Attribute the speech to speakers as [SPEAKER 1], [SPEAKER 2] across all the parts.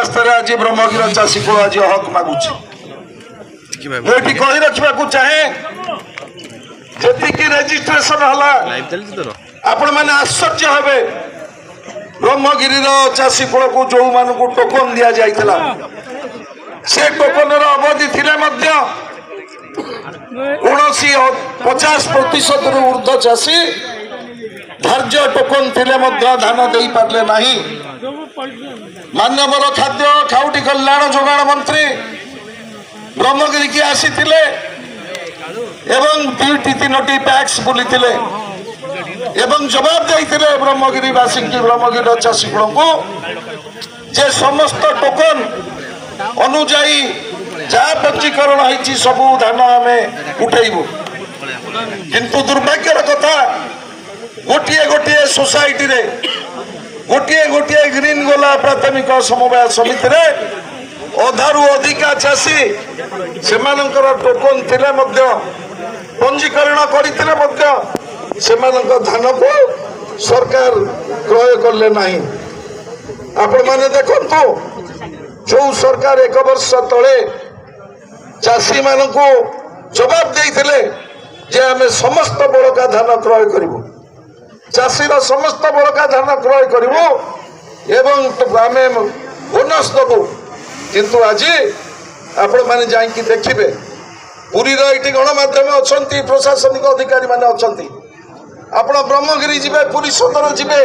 [SPEAKER 1] रास्तार आज ब्रह्मगिर चाषी को आज हक मागुच कही रखा चाहे जी रेजिस्ट्रेशन है आपण मैंने आश्चर्य हे ब्रह्मगिरी चाषी कूल को जो मान टोकन दि जाइला से टोकन अवधि थिले कौन 50% ऊर्ध्व चाषी धार्य टोकन थिले धान दे पारे ना मानवर खाद्य खाउटी कल्याण जोगाण मंत्री ब्रह्मगिरी की आसी एवं 2-3 पैक्स बुली एवं जवाब देते ब्रह्मगिरीवासी की ब्रह्मगिरी चाषी गुण को जे समस्त टोकन अनुजाई जहाँ पंजीकरण होती सबू धान आम उठेबू किंतु दुर्भाग्यर कथा गोटे गोटे सोसाइटी रे गोटे गोटे ग्रीन गोला प्राथमिक समवाय समिति रे अधारू अधिका चाषी से टोकन थिले पंजीकरण करते धान को सरकार क्रय कले नहीं। आपण माने देखंतु जो सरकार 1 वर्ष तले चाषी मान को जवाब देइथिले जे आमे समस्त बड़का धान क्रय करिवो चाषी समस्त बड़का धान क्रय करिवो एवं आमे बोनस दबो किंतु आज आपण माने जाई देखिबे पुरी ये गणमाध्यम अच्छा प्रशासनिक अधिकारी माने अच्छा आपण ब्रह्मगिरी जीवे पुरी सदर जीवे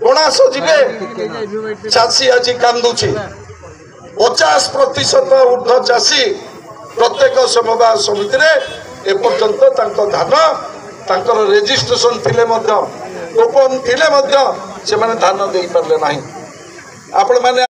[SPEAKER 1] कणास जीवे चाषी आज कांदुची 50% ऊर्ध्व चाषी प्रत्येक समवाय समिति एपर्यंत धान रेजिस्ट्रेशन थिले टोकन थिले धान दे पारे ना आपण माने